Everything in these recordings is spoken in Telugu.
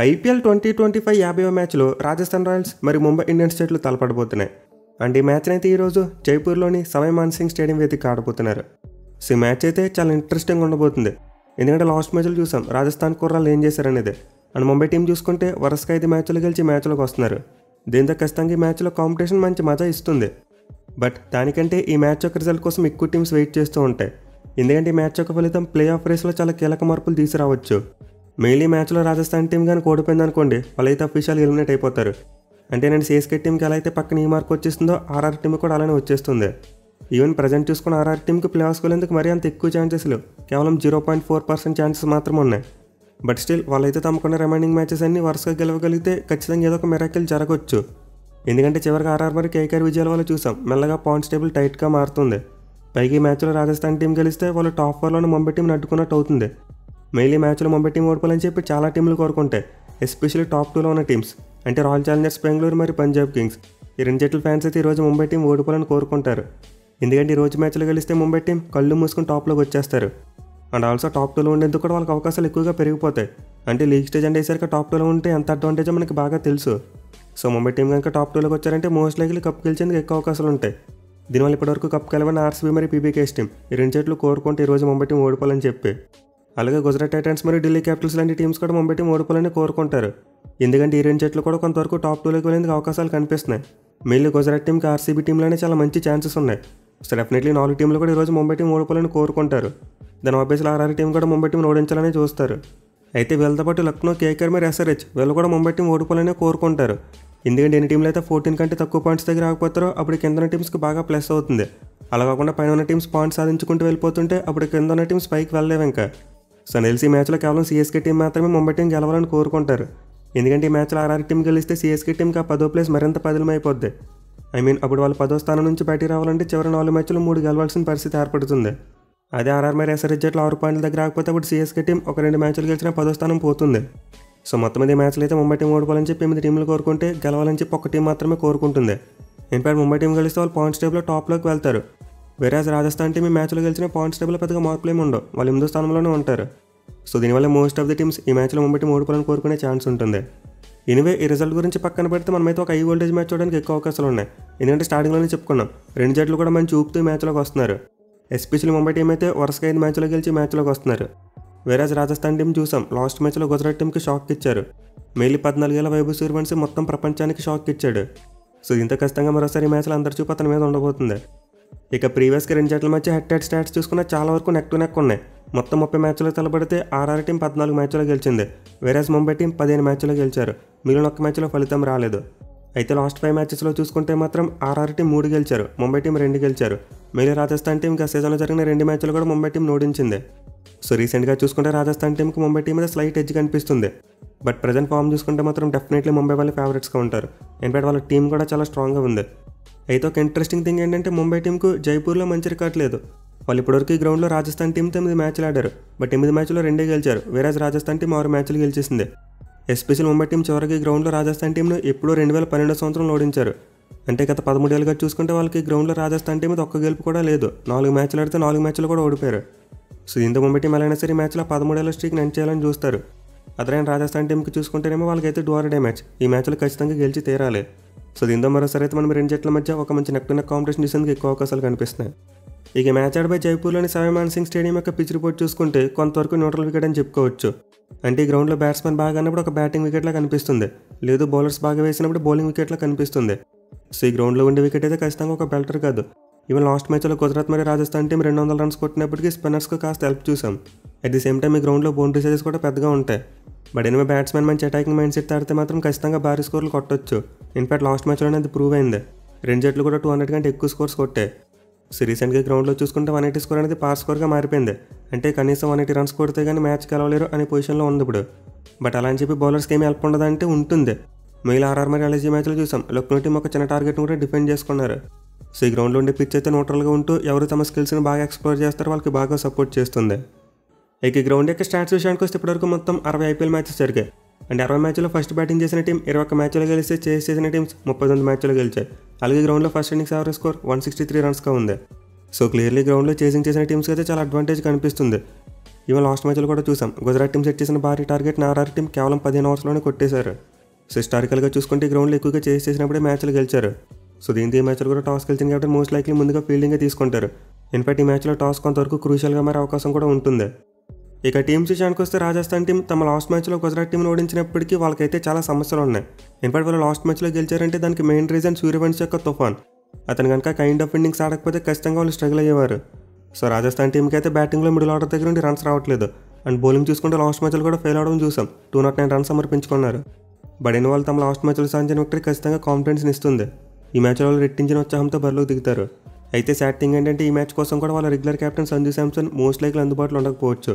ఐపీఎల్ 2025 50వ మ్యాచ్లో రాజస్థాన్ రాయల్స్ మరియు ముంబై ఇండియన్స్ జట్లు తలపడబోతున్నాయి. అండ్ ఈ మ్యాచ్ అయితే ఈరోజు జైపూర్లోని సవాయ్ మాన్సింగ్ స్టేడియం వేదిక ఆడబోతున్నారు. సో ఈ మ్యాచ్ అయితే చాలా ఇంట్రెస్టింగ్ ఉండబోతుంది. ఎందుకంటే లాస్ట్ మ్యాచ్లో చూసాం రాజస్థాన్ కుర్రాళ్ళు ఏం చేశారనేది. అండ్ ముంబై టీం చూసుకుంటే వరుసగా 5 మ్యాచ్లు గెలిచి మ్యాచ్లోకి వస్తున్నారు. దీంతో ఖచ్చితంగా ఈ మ్యాచ్లో కాంపిటీషన్ మంచి మజా ఇస్తుంది. బట్ దానికంటే ఈ మ్యాచ్ యొక్క రిజల్ట్ కోసం ఎక్కువ టీమ్స్ వెయిట్ చేస్తూ ఉంటాయి. ఎందుకంటే ఈ మ్యాచ్ యొక్క ఫలితం ప్లే ఆఫ్ రేస్లో చాలా కీలక మార్పులు తీసుకురావచ్చు. మెయిన్లీ మ్యాచ్లో రాజస్థాన్ టీం కానీ ఓడిపోయింది అనుకోండి, వాళ్ళైతే అఫీషియల్ ఎలిమినేట్ అయిపోతారు. అంటే నేను సిఎస్కే టీంకి ఎలా అయితే పక్కన ఈ మార్క్ వచ్చేస్తుందో ఆర్ఆర్ టీం కూడా అలానే వచ్చేస్తుంది. ఈవెన్ ప్రజెంట్ చూసుకున్న ఆర్ఆర్ టీంకి ప్లే ఆఫ్స్కి వెళ్ళేందుకు మరీ అంత ఎక్కువ ఛాన్సెస్ లేవు, కేవలం 0.4% ఛాన్సెస్ మాత్రమే ఉన్నాయి. బట్ స్టిల్ వాళ్ళైతే తమకున్న రిమైనింగ్ మ్యాచెస్ అన్ని వరుసగా గెలవగలిగితే ఖచ్చితంగా ఏదో ఒక మిరాకిల్ జరగవచ్చు. ఎందుకంటే చివరికి ఆర్ఆర్ మరి కేకేఆర్ విజయాల వల్ల చూసాం మెల్లగా పాయింట్స్ టేబుల్ టైట్గా మారుతుంది. పైకి ఈ మ్యాచ్లో రాజస్థాన్ టీం గెలిస్తే వాళ్ళు టాప్ 4లోనే ముంబై టీంని అడ్డుకున్నట్టు అవుతుంది. మెయిన్లీ మ్యాచ్లో ముంబై టీం ఓడిపోవాలని చెప్పి చాలా టీంలు కోరుకుంటాయి, ఎస్పెషల్లీ టాప్ 2లో ఉన్న టీమ్స్ అంటే రాయల్ ఛాలెంజర్స్ బెంగళూరు మరియు పంజాబ్ కింగ్స్. ఈ రెండు జట్ల ఫ్యాన్స్ అయితే ఈరోజు ముంబై టీం ఓడిపోవాలని కోరుకుంటారు. ఎందుకంటే ఈరోజు మ్యాచ్లో గెలిస్తే ముంబై టీం కళ్ళు మూసుకుని టాప్లోకి వచ్చేస్తారు. అండ్ ఆల్సో టాప్ 2లో ఉండేందుకు కూడా వాళ్ళకి అవకాశాలు ఎక్కువగా పెరిగిపోతాయి. అంటే లీగ్ స్టేజ్ అంటే ఈసారికి టాప్ 2లో ఉంటే ఎంత అడ్వాంటేజో మనకి బాగా తెలుసు. సో ముంబై టీం కనుక టాప్ 2లోకి వచ్చారంటే మోస్ట్ లైక్లీ కప్ గెలిచేందుకు ఎక్కువ అవకాశాలు ఉంటాయి. దీనివల్ల ఇప్పటివరకు కప్ గెలవని ఆర్సీబీ మరియు పీబీకేఎస్ టీం ఈ రెండు జట్లు కోరుకుంటే ఈరోజు ముంబై టీం ఓడిపోవాలని చెప్పి. అలాగే గుజరాత్ టైటన్స్ మరియు ఢిల్లీ క్యాపిటల్స్ లాంటి టీమ్స్ కూడా ముంబై టీం ఓడిపోవాలని కోరుకుంటారు. ఎందుకంటే ఈ రెండు జట్లు కూడా కొంతవరకు టాప్ 2లోకి వెళ్ళేందుకు అవకాశాలు కనిపిస్తున్నాయి. మెయిన్లీ గుజరాత్ టీంకి ఆర్సీబీ టీంలోనే చాలా మంచి ఛాన్సెస్ ఉన్నాయి. సో డెఫినెట్లీ 4 టీంలు కూడా ఈరోజు ముంబై టీం ఓడిపోవాలని కోరుకుంటారు. దాని ఆబ్వియస్లీ ఆర్ఆర్ టీం కూడా ముంబై టీం ఓడించాలని చూస్తారు. అయితే వీళ్ళతో పాటు లక్నో, కేకేఆర్ మరియు ఎస్ఆర్హెచ్ వీళ్ళు కూడా ముంబై టీం ఓడిపోవాలని కోరుకుంటారు. ఎందుకంటే ఎన్ని టీంలు అయితే 14 కంటే తక్కువ పాయింట్స్ దగ్గర ఆగిపోతారో అప్పుడు కింద టీమ్స్కి బాగా ప్లస్ అవుతుంది. అలా కాకుండా పైన ఉన్న టీమ్స్ పాయింట్స్ సాధించుకుంటూ వెళ్ళిపోతుంటే అప్పుడు కింద ఉన్న టీమ్స్ పైకి వెళ్ళలేవు ఇంకా. సో తెలిసి ఈ మ్యాచ్లో కేవలం సిఎస్కే టీం మాత్రమే ముంబై టీం గెలవాలని కోరుకుంటారు. ఎందుకంటే ఈ మ్యాచ్లో ఆర్ఆర్ టీం గెలిస్తే సిఎస్కే టీంకి ఆ 10వ ప్లేస్ మరింత పదిలమైపోద్ది. అప్పుడు వాళ్ళు 10వ స్థానం నుంచి బయటికి రావాలంటే చివరి 4 మ్యాచ్లు 3 గెలవాల్సిన పరిస్థితి ఏర్పడుతుంది. అదే ఆర్ఆర్ మరి ఎస్ఆర్హెచ్ జట్లు 6 పాయింట్ల దగ్గర ఆగిపోతే అప్పుడు సిఎస్కే టీం ఒక 2 మ్యాచ్లు గెలిచినా 10వ స్థానం పోతుంది. సో మొత్తం ఈ మ్యాచ్లు అయితే ముంబై టీం ఓడిపోవాలని చెప్పి 8 టీంలు కోరుకుంటే గెలవాలని చెప్పి ఒక టీం మాత్రమే కోరుకుంటుంది. ఇన్ఫాక్ట్ ముంబై టీం గెలిస్తే వాళ్ళు పాయింట్స్ టేబుల్లో టాప్లోకి వెళ్తారు. వేరే రాజస్థాన్ టీం ఈ మ్యాచ్లో గెలిచిన పాయింట్స్ టేబుల్లో పెద్దగా మార్పులు ఏమి ఉండవు, వాళ్ళు 8వ స్థానంలోనే ఉంటారు. సో దీనివల్ల మోస్ట్ ఆఫ్ ది టీమ్స్ ఈ మ్యాచ్లో ముంబై టీం ఓడిపోవాలని కోరుకునే ఛాన్స్ ఉంటుంది. ఎనివే ఈ రిజల్ట్ గురించి పక్కన పెడితే మనమైతే ఒక హై వోల్టేజ్ మ్యాచ్ చూడడానికి ఎక్కువ అవకాశాలు ఉన్నాయి. ఎందుకంటే స్టార్టింగ్లోనే చెప్పుకున్నాం రెండు జట్లు కూడా మంచి ఊపుతూ ఈ మ్యాచ్లోకి వస్తున్నారు. ఎస్పెషల్లీ ముంబై టీం అయితే వరుసగా 5 మ్యాచ్లో గెలిచి మ్యాచ్లోకి వస్తున్నారు. వేరే రాజస్థాన్ టీం చూసాం లాస్ట్ మ్యాచ్లో గుజరాత్ టీంకి షాక్ ఇచ్చారు. మెయిన్లీ 14 ఏళ్ల వైభవ్ సూర్యవంశీ మొత్తం ప్రపంచానికి షాక్ ఇచ్చాడు. సో దీంతో ఖచ్చితంగా మరోసారి ఈ మ్యాచ్లో అందరి చూపు అతని మీద ఉండబోతుంది. ఇక ప్రీవియస్గా రెండు జట్ల మధ్య హెడ్ టు హెడ్ స్టాట్స్ చూసుకున్న చాలా వరకు నెక్ టు నెక్ ఉన్నాయి. మొత్తం 30 మ్యాచ్లో తలబడితే ఆర్ఆర్ టీం 14 మ్యాచ్లో గెలిచింది. వేరే ముంబై టీం 15 మ్యాచ్లో గెలిచారు. మిగిలిన ఒక్క మ్యాచ్లో ఫలితం రాలేదు. అయితే లాస్ట్ 5 మ్యాచెస్లో చూసుకుంటే మాత్రం ఆర్ఆర్ టీం 3 గెలిచారు, ముంబై టీం 2 గెలిచారు. మిగిలిన రాజస్థాన్ టీం గత సీజన్లో జరిగిన 2 మ్యాచ్లు కూడా ముంబై టీం ఓడించింది. సో రీసెంట్గా చూసుకుంటే రాజస్థాన్ టీంకి ముంబై టీం మీద స్లైట్ ఎడ్జ్ కనిపిస్తుంది. బట్ ప్రజెంట్ ఫామ్ చూసుకుంటే మాత్రం డెఫినెట్లీ ముంబై వాళ్ళు ఫేవరెట్స్గా ఉంటారు. ఇన్ఫాక్ట్ వాళ్ళ టీం కూడా చాలా స్ట్రాంగ్గా ఉంది. అయితే ఒక ఇంట్రెస్టింగ్ థింగ్ ఏంటంటే ముంబై టీంకు జైపూర్లో మంచి రికార్డ్ లేదు. వాళ్ళు ఇప్పటివరకు ఈ గ్రౌండ్లో రాజస్థాన్ టీంతో 8 మ్యాచ్లు ఆడారు. బట్ 8 మ్యాచ్లో 2 గెలిచారు. వేరే రాజస్థాన్ టీం 6 మ్యాచ్లు గెలిచేసింది. ఎస్పెషల్ ముంబై టీం చివరికి ఈ గ్రౌండ్లో రాజస్థాన్ టీంను ఎప్పుడో 2012 సంవత్సరంలో ఓడించారు. అంటే గత 13 ఏళ్ళుగా చూసుకుంటే వాళ్ళకి ఈ గ్రౌండ్లో రాజస్థాన్ టీం మీద ఒక్క గెలుపు కూడా లేదు. 4 మ్యాచ్లు ఆడితే 4 మ్యాచ్లు కూడా ఓడిపోయారు. సో దీంతో ముంబై టీం ఎలా అయినా సరే ఈ మ్యాచ్లో 13 ఏళ్ళ స్ట్రీక్ని ఎండ్ చేయాలని చూస్తారు. అదే రాజస్థాన్ టీంకి చూసుకుంటేనేమో వాళ్ళకైతే డూ ఆర్ డే మ్యాచ్, ఈ మ్యాచ్లో ఖచ్చితంగా గెలిచి తీరాలి. సో దీంతో మరోసారి అయితే మనం రెండు జట్ల మధ్య ఒక మంచి నెక్ టు నెక్ కాంపిటీషన్ చేసేందుకు ఎక్కువ అవకాశాలు కనిపిస్తున్నాయి. ఇక మ్యాచ్ ఆడపై జైపూర్లోని సవాయ్ మాన్సింగ్ స్టేడియం యొక్క పిచ్ రిపోర్ట్ చూసుకుంటే కొంతవరకు న్యూట్రల్ వికెట్ అని చెప్పుకోవచ్చు. అంటే ఈ గ్రౌండ్లో బ్యాట్స్మెన్ బాగా అన్నప్పుడు ఒక బ్యాటింగ్ వికెట్లా కనిపిస్తుంది, లేదు బౌలర్స్ బాగా వేసినప్పుడు బౌలింగ్ వికెట్లా కనిపిస్తుంది. సో ఈ గ్రౌండ్లో ఉండే వికెట్ అయితే ఖచ్చితంగా ఒక బెల్టర్ కాదు. ఈవెన్ లాస్ట్ మ్యాచ్లో గుజరాత్ మరియు రాజస్థాన్ టీం 200 రన్స్ కొట్టినప్పటికీ స్పిన్నర్స్కి కాస్త హెల్ప్ చూసాం. అట్ ది సేమ్ టైం ఈ గ్రౌండ్లో బౌండరీ సైజెస్ కూడా పెద్దగా ఉంటాయి. బట్ ఎనివే బ్యాట్స్మెన్ మంచి అటాకింగ్ మైండ్ సెట్ ఆడితే మాత్రం ఖచ్చితంగా భారీ స్కోర్లు కొట్టొచ్చు. ఇన్ఫాక్ట్ లాస్ట్ మ్యాచ్లోనే అది ప్రూవ్ అయింది. రెండు జట్లు కూడా 200 కంటే ఎక్కువ స్కోర్స్ కొట్టాయి. సో రీసెంట్గా గ్రౌండ్లో చూసుకుంటే 180 స్కోర్ అనేది పార్ స్కోర్గా మారిపోయింది. అంటే కనీసం 180 రన్స్ కొడితే కానీ మ్యాచ్ గెలవలేరు అనే పొజిషన్లో ఉంది ఇప్పుడు. బట్ అలా అని చెప్పి బౌలర్స్కి ఏమి హెల్ప్ ఉండదంటే ఉంటుంది. మిగిలిన ఆర్ఆర్ మరియు ఎల్ఎస్జీ మ్యాచ్లు చూసాం లక్నో టీం ఒక చిన్న టార్గెట్ని కూడా డిఫెండ్ చేసుకున్నారు. సో ఈ గ్రౌండ్లో ఉండే పిచ్ అయితే న్యూట్రల్గా ఉంటూ ఎవరు తమ స్కిల్స్ని బాగా ఎక్స్ప్లోర్ చేస్తారో వాళ్ళకి బాగా సపోర్ట్ చేస్తుంది. ఇక ఈ గ్రౌండ్ యొక్క స్టాట్స్ విషయానికి వస్తే ఇప్పటివరకు మొత్తం 60 ఐపీఎల్ మ్యాచెస్ జరిగాయి. అంటే 60 మ్యాచ్లో ఫస్ట్ బ్యాటింగ్ చేసిన టీం 21 మ్యాచ్లో గెలిస్తే చేస్ చేసిన టీమ్స్ 39 మ్యాచ్లో గెలిచాయి. అలాగే గ్రౌండ్లో ఫస్ట్ ఇన్నింగ్స్ యావరేజ్ స్కోర్ 163 రన్స్గా ఉంది. సో క్లియర్లీ గ్రౌండ్లో చేసింగ్ చేసిన టీమ్స్కి అయితే చాలా అడ్వాంటేజ్ కనిపిస్తుంది. ఈవెన్ లాస్ట్ మ్యాచ్లో కూడా చూసాం, గుజరాత్ టీం సెట్ చేసిన భారీ టార్గెట్ని ఆర్ఆర్ టీం కేవలం 15 ఓవర్స్లోనే కొట్టేశారు. సో హిస్టారికల్గా చూసుకుంటే ఈ గ్రౌండ్లో ఎక్కువగా చేసి చేసినప్పుడే మ్యాచ్లు గెలిచారు. సో దీంతో ఈ మ్యాచ్లో కూడా టాస్ గెలిచిన కాబట్టి మోస్ట్ లైక్లీ ముందుగా ఫీల్డింగే తీసుకుంటారు. ఇన్ఫాక్ట్ ఈ మ్యాచ్లో టాస్ కొంతవరకు క్రూషియల్గా మారే అవకాశం కూడా ఉంటుంది. ఇక టీమ్స్ విషయానికి వస్తే రాజస్థాన్ టీం తమ లాస్ట్ మ్యాచ్లో గుజరాత్ టీంను ఓడించినప్పటికీ వాళ్ళకైతే చాలా సమస్యలు ఉన్నాయి. ఇన్ఫాక్ట్ వాళ్ళు లాస్ట్ మ్యాచ్లో గెలిచారంటే దానికి మెయిన్ రీజన్ సూర్యవంశీ యొక్క తుఫాన్. అతను కనుక కైండ్ ఆఫ్ ఇన్నింగ్స్ ఆడకపోతే ఖచ్చితంగా వాళ్ళు స్ట్రగుల్ అయ్యేవారు. సో రాజస్థాన్ టీంకి అయితే బ్యాటింగ్లో మిడిల్ ఆర్డర్ దగ్గర నుండి రన్స్ రావట్లేదు. అండ్ బౌలింగ్ చూసుకుంటే లాస్ట్ మ్యాచ్లో కూడా ఫెయిల్ అవడం చూసాం. 209 రన్స్ సమర్పించుకున్నారు. బడిన వాళ్ళు తమ లాస్ట్ మ్యాచ్లో సాధించిన విక్టరీ ఖచ్చితంగా కాన్ఫిడెన్స్ని ఇస్తుంది. ఈ మ్యాచ్లో వాళ్ళు రెట్టించిన ఉత్సాహంతో బరిలోకి దిగుతారు. అయితే సాడ్ థింగ్ ఏంటంటే ఈ మ్యాచ్ కోసం కూడా వాళ్ళ regular captain Sanju Samson most likely అందుబాటులో ఉండకపోవచ్చు.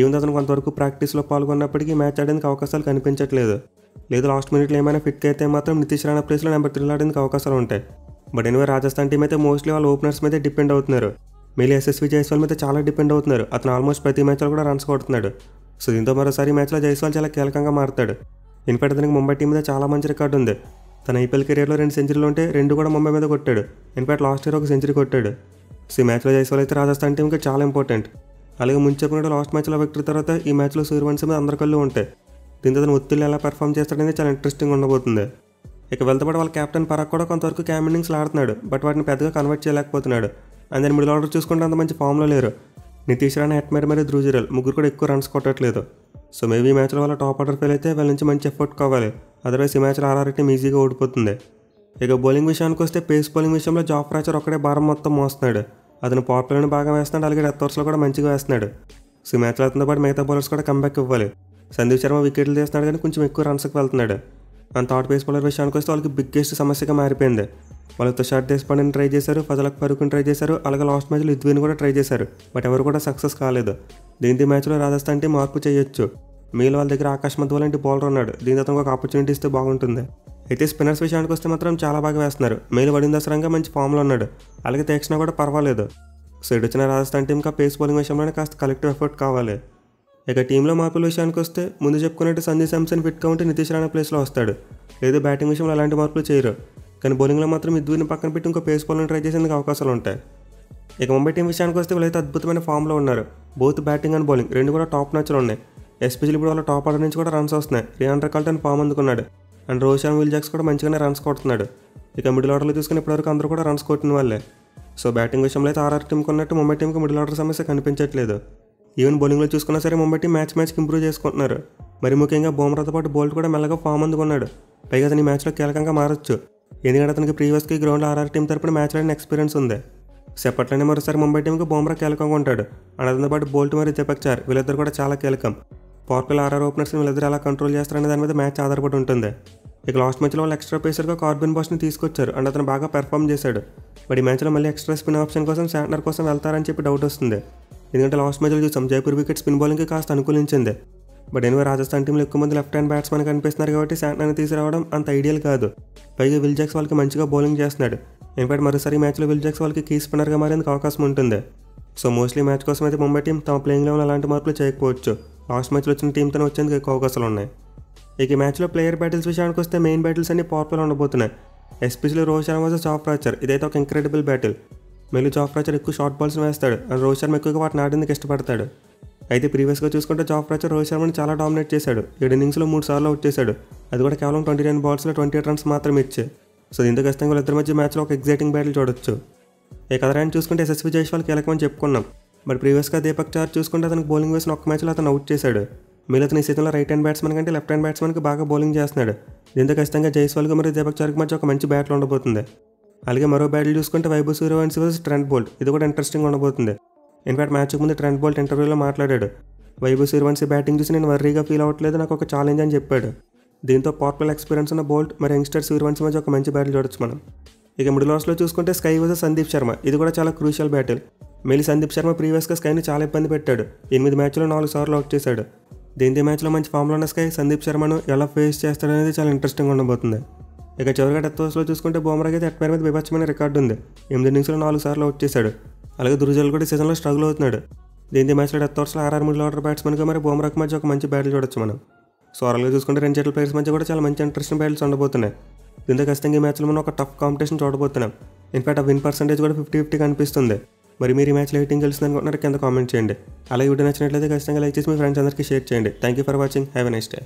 ఈవెన్ అతను కొంతవరకు ప్రాక్టీస్లో పాల్గొన్నప్పటికీ మ్యాచ్ ఆడేందుకు అవకాశాలు కనిపించట్లేదు. లేదు లాస్ట్ మినిట్లో ఏమైనా ఫిట్ అయితే మాత్రం నితీష్ రాణా ప్లేస్లో నెంబర్ 3 ఆడేందుకు అవకాశాలు ఉంటాయి. బట్ ఎనివే రాజస్థాన్ టీం అయితే మోస్ట్లీ వాళ్ళ ఓపెనర్స్ మీద డిపెండ్ అవుతున్నారు. మేలీ ఎస్ఎస్వి జైస్వాల్ మీద చాలా డిపెండ్ అవుతున్నారు. అతను ఆల్మోస్ట్ ప్రతి మ్యాచ్లో కూడా రన్స్ కొడుతున్నాడు. సో దీంతో మరోసారి మ్యాచ్లో జైస్వాల్ చాలా కీలకంగా మారుతాడు. ఇన్ఫాక్ట్ అతనికి ముంబై టీం మీద చాలా మంచి రికార్డు ఉంది. తన ఐపీఎల్ కెరీర్లో 2 సెంచరీలు ఉంటే 2 కూడా ముంబై మీద కొట్టాడు. ఇన్ఫాక్ట్ లాస్ట్ ఇయర్ 1 సెంచరీ కొట్టాడు. సో ఈ మ్యాచ్లో జైస్వాల్ అయితే రాజస్థాన్ టీంకి చాలా ఇంపార్టెంట్. అలాగే ముందు చెప్పినట్టు లాస్ట్ మ్యాచ్లో విక్టరీ తర్వాత ఈ మ్యాచ్లో సూర్యవంశీ మీద అందరి కళ్ళు ఉంటాయి. దీంతో అతను ఒత్తిళ్ళు ఎలా పెర్ఫామ్ చేస్తాడనేది చాలా ఇంట్రెస్టింగ్ ఉండబోతుంది. ఇక వెళ్తపడి వాళ్ళ కెప్టెన్ పరాగ్ కూడా కొంతవరకు క్యామ్ ఇన్నింగ్స్లో ఆడుతున్నాడు. బట్ వాటిని పెద్దగా కన్వర్ట్ చేయలేకపోతున్నాడు. అండ్ దాని మిడిల్ ఆర్డర్ చూసుకుంటే అంత మంచి ఫామ్లో లేరు. నితీష్ రాణా, హెట్మేర్ మరియు ధ్రువ్ జురేల్ ముగ్గురు కూడా ఎక్కువ రన్స్ కొట్టట్లేదు. సో మేబీ ఈ మ్యాచ్లో వాళ్ళ టాప్ ఆర్డర్ ఫెయిల్ అయితే వాళ్ళ నుంచి మంచి ఎఫర్ట్ కావాలి. అదర్వైజ్ ఈ మ్యాచ్లో ఆర్ఆర్ టీం ఈజీగా ఓడిపోతుంది. ఇక బౌలింగ్ విషయానికి వస్తే పేస్ బౌలింగ్ విషయంలో జాఫ్రాచర్ ఒక్కడే భారం మొత్తం మోస్తున్నాడు. అతను పవర్ ప్లేలను బాగా వేస్తున్నాడు. అలాగే డెత్ ఓవర్స్లో కూడా మంచిగా వేస్తున్నాడు. సో ఈ మ్యాచ్లో అతనితో పాటు మిగతా బౌలర్స్ కూడా కంబ్యాక్ ఇవ్వాలి. సందీప్ శర్మ వికెట్లు తీస్తున్నాడు కానీ కొంచెం ఎక్కువ రన్స్కి వెళ్తున్నాడు. అండ్ థర్డ్ పేస్ బౌలర్ విషయానికి వస్తే వాళ్ళకి బిగ్గెస్ట్ సమస్యగా మారిపోయింది. వాళ్ళు తుషార్ దేశ్పాండేని ట్రై చేశారు, ఫజలక్ ఫరూక్ని ట్రై చేశారు, అలాగే లాస్ట్ మ్యాచ్లో యుధ్వీని కూడా ట్రై చేశారు. బట్ ఎవరు కూడా సక్సెస్ కాలేదు. దీంతో మ్యాచ్లో రాజస్థాన్ టీం మార్పు చేయొచ్చు. మీలో వాళ్ళ దగ్గర ఆకాశ్ మధ్య లాంటి బౌలర్ ఉన్నాడు. దీంతో అతనికి ఒక ఆపర్చునిటీ ఇస్తే బాగుంటుంది. అయితే స్పిన్నర్స్ విషయానికి వస్తే మాత్రం చాలా బాగా వేస్తున్నారు. మేలు వడిన్ దసరంగా మంచి ఫామ్లో ఉన్నాడు. అలాగే తీక్షణ కూడా పర్వాలేదు. సో ఇటు వచ్చిన రాజస్థాన్ టీంకి ఆ పేస్ బౌలింగ్ విషయంలోనే కాస్త కలెక్టివ్ ఎఫర్ట్ కావాలి. ఇక టీంలో మార్పుల విషయానికి వస్తే ముందు చెప్పుకున్నట్టు సంజు శాంసన్ ఫిట్గా ఉంటే నితీష్ రాణా ప్లేస్లో వస్తాడు. లేదు బ్యాటింగ్ విషయంలో అలాంటి మార్పులు చేయరు. కానీ బౌలింగ్లో మాత్రం యుధ్వీని పక్కన పెట్టి ఇంకో పేస్ బౌలర్ని ట్రై చేసేందుకు అవకాశాలు ఉంటాయి. ఇక ముంబై టీం విషయానికి వస్తే వీళ్ళైతే అద్భుతమైన ఫామ్లో ఉన్నారు. బోత్ బ్యాటింగ్ అండ్ బౌలింగ్ రెండు కూడా టాప్ మ్యాచ్లో ఉన్నాయి. ఎస్పెషల్లీ ఇప్పుడు వాళ్ళ టాప్ ఆర్డర్ నుంచి కూడా రన్స్ వస్తున్నాయి. రియాన్ రకాల్టన్ ఫామ్ అందుకున్నాడు. And Rohit Sharma, Will Jacks కూడా మంచిగానే రన్స్ కొడుతున్నాడు. ఇక మిడిల్ ఆర్డర్లో చూసుకుని ఇప్పటివరకు అందరూ కూడా రన్స్ కొట్టిన వాళ్ళే. సో బ్యాటింగ్ విషయంలో అయితే ఆర్ఆర్ టీంకి ఉన్నట్టు ముంబై టీంకి మిడిల్ ఆర్డర్ సమస్య కనిపించట్లేదు. ఈవెన్ బౌలింగ్లో చూసుకున్నా సరే ముంబై టీం మ్యాచ్కి ఇంప్రూవ్ చేసుకుంటున్నారు. మరి ముఖ్యంగా బుమ్రాతో పాటు బోల్ట్ కూడా మెల్లగా ఫామ్ అందుకున్నాడు. పైగా అతని మ్యాచ్లో కీలకంగా మారచ్చు. ఎందుకంటే అతనికి ప్రీవియస్కి గ్రౌండ్లో ఆర్ఆర్ టీం తరపున మ్యాచ్ ఆడిన ఎక్స్పీరియన్స్ ఉంది. సెపట్లోనే మరోసారి ముంబై టీంకి బుమ్రా కీలకంగా ఉంటాడు. అండ్ అతనితో పాటు బోల్ట్ మరియు దీపక్ చార్ వీళ్ళిద్దరు కూడా చాలా కీలకం. పవర్ ప్లే ఆర్ఆర్ ఓపెనర్స్ని వీళ్ళిద్దరు ఎలా కంట్రోల్ చేస్తారనే దాని మీద మ్యాచ్ ఆధారపడి ఉంటుంది. ఇక లాస్ట్ మ్యాచ్లో వాళ్ళు ఎక్స్ట్రా పేసర్గా కార్బిన్ బాస్ని తీసుకొచ్చారు. అండ్ అతను బాగా పెర్ఫామ్ చేశాడు. బట్ ఈ మ్యాచ్లో మళ్ళీ ఎక్స్ట్రా స్పిన్ ఆప్షన్ కోసం శాంట్నర్ కోసం వెళ్తారని చెప్పి డౌట్ వస్తుంది. ఎందుకంటే లాస్ట్ మ్యాచ్లో చూసాం జైపూర్ వికెట్ స్పిన్ బౌలింగ్కి కాస్త అనుకూలించింది. బట్ ఎనివే రాజస్థాన్ టీంలో ఎక్కువ మంది లెఫ్ట్ హ్యాండ్ బ్యాట్స్మెన్ కనిపిస్తున్నారు కాబట్టి శాంట్నర్ని తీసుకురావడం అంత ఐడియల్ కాదు. పైగా విల్ జాక్స్ వాళ్ళకి మంచిగా బౌలింగ్ చేస్తున్నాడు. ఇన్ఫాక్ట్ మరోసారి మ్యాచ్లో విల్ జాక్స్ వాళ్ళకి కీ స్పిన్నర్గా మారేందుకు అవకాశం ఉంటుంది. సో మోస్ట్లీ మ్యాచ్ కోసం అయితే ముంబై టీం తమ ప్లేయింగ్ లెవెల్ అలాంటి మార్పులు చేయకపోవచ్చు. లాస్ట్ మ్యాచ్లో వచ్చిన టీంతో వచ్చేందుకు ఎక్కువ అవకాశాలు ఉన్నాయి. ఇక ఈ మ్యాచ్లో ప్లేయర్ బ్యాటిల్స్ విషయానికి వస్తే మెయిన్ బ్యాటిల్స్ అన్ని పవర్ ప్లేలో ఉండబోతున్నాయి. ఎస్పెషల్లీ రోహిత్ శర్మ వర్సెస్ జాఫ్రాచర్ ఇదైతే ఒక ఇంక్రెడిబుల్ బ్యాటిల్. మేలు జాఫ్రాచర్ ఎక్కువ షార్ట్ బాల్స్ వేస్తాడు. అండ్ రోహిత్ శర్మ ఎక్కువగా వాటిని ఆడేందుకు ఇష్టపడతాడు. అయితే ప్రీవియస్గా చూసుకుంటే జాఫ్రాచర్ రోహిత్ శర్మని చాలా డామినేట్ చేశాడు. 7 ఇన్నింగ్స్లో 3 సార్లు అవుట్ చేశాడు. అది కూడా కేవలం 29 బాల్స్లో 28 రన్స్ మాత్రమే ఇచ్చే. సో దీంతో ఖచ్చితంగా వీళ్ళిద్దరి మధ్య మ్యాచ్లో ఒక ఎగ్జైటింగ్ బ్యాటిల్ చూడొచ్చు. ఇక అదరాన్ని చూసుకుంటే ఎస్ఎస్వి జైస్వాల్ కీలకమని చెప్పుకున్నాం. బట్ ప్రీవియస్గా దీపక్ చార్ చూసుకుంటే అతనికి బౌలింగ్ వేసిన ఒక్క మ్యాచ్లో అతను అవుట్ చేశాడు. మీరు అతని సీజన్లో రైట్ హ్యాండ్ బ్యాట్స్మెన్ కంటే లెఫ్ట్ హ్యాండ్ బ్యాట్స్మెన్కి బాగా బౌలింగ్ చేస్తున్నాడు. దీంతో ఖచ్చితంగా జైస్వాల్కి మరియు దీపక్ చార్కి మధ్య ఒక మంచి బ్యాటిల్ ఉండబోతుంది. అలాగే మరో బ్యాటిల్ చూసుకుంటే Vaibhav Suryavanshi versus Trent Boult ఇది కూడా ఇంట్రెస్టింగ్ ఉండబోతుంది. ఇన్ఫాక్ట్ మ్యాచ్కి ముందు ట్రెంట్ బోల్ట్ ఇంటర్వ్యూలో మాట్లాడాడు. వైభవ్ సూర్యవంశీ బ్యాటింగ్ చూసి నేను వర్రీగా ఫీల్ అవ్వట్లేదు, నాకు ఒక ఛాలెంజ్ అని చెప్పాడు. దీంతో పవర్ ప్లే ఎక్స్పీరియన్స్ ఉన్న బోల్ట్ మరి యంగ్స్టర్ సూర్యవంశీ మధ్య ఒక మంచి బ్యాటిల్ చూడొచ్చు మనం. ఇక మిడిల్ ఓవర్స్లో చూసుకుంటే స్కై వర్సెస్ సందీప్ శర్మ ఇది కూడా చాలా crucial battle. Mealy Sandeep Sharma ప్రీవియస్గా స్కైని చాలా ఇబ్బంది పెట్టాడు. 8 మ్యాచ్లో 4 సార్లు అవుట్ చేశాడు. దీంతో మ్యాచ్లో మంచి ఫామ్లో ఉన్న స్కై సందీప్ శర్మను ఎలా ఫేస్ చేస్తాడనేది చాలా ఇంట్రెస్టింగ్ ఉండబోతుంది. ఇక చివరిగా డెత్ ఓవర్స్లో చూసుకుంటే బుమ్రాకి అయితే హెట్మేర్ మీద బీభత్సమైన రికార్డు ఉంది. 8 ఇన్నింగ్స్లో 4 సార్లు అవుట్ చేశాడు. అలాగే ధ్రువ్ జురేల్ కూడా సీజన్లో స్ట్రగుల్ అవుతున్నాడు. దీంతో మ్యాచ్లో డెత్ ఓవర్స్లో ఆర్ఆర్ మిడిల్ ఆర్డర్ బ్యాట్స్మెన్గా మరి బుమ్రాకి మధ్య ఒక మంచి బ్యాటిల్ చూడొచ్చు మనం. సో ఓవరాల్గా చూసుకుంటే 2 జట్ల ప్లేయర్స్ మధ్య కూడా చాలా మంచి ఇంట్రెస్టింగ్ బ్యాటిల్స్ ఉండబోతున్నాయి. దీంతో ఖచ్చితంగా ఈ మ్యాచ్లో మనం ఒక టఫ్ కాంపిటీషన్ చూడబోతున్నాం. ఇన్ఫాక్ట్ ఆ విన్ పర్సెంటేజ్ కూడా 50-50 కనిపిస్తుంది. మరి మీరు ఈ మ్యాచ్లో ఏ టీం గెలుస్తుంది అనుకుంటున్నారు కింద కామెంట్ చేయండి. అలాగే వీడియో నచ్చినట్లయితే ఖచ్చితంగా లైక్ చేసి మీ ఫ్రెండ్స్ అందరికీ షేర్ చేయండి. Thank you for watching. Have a nice day.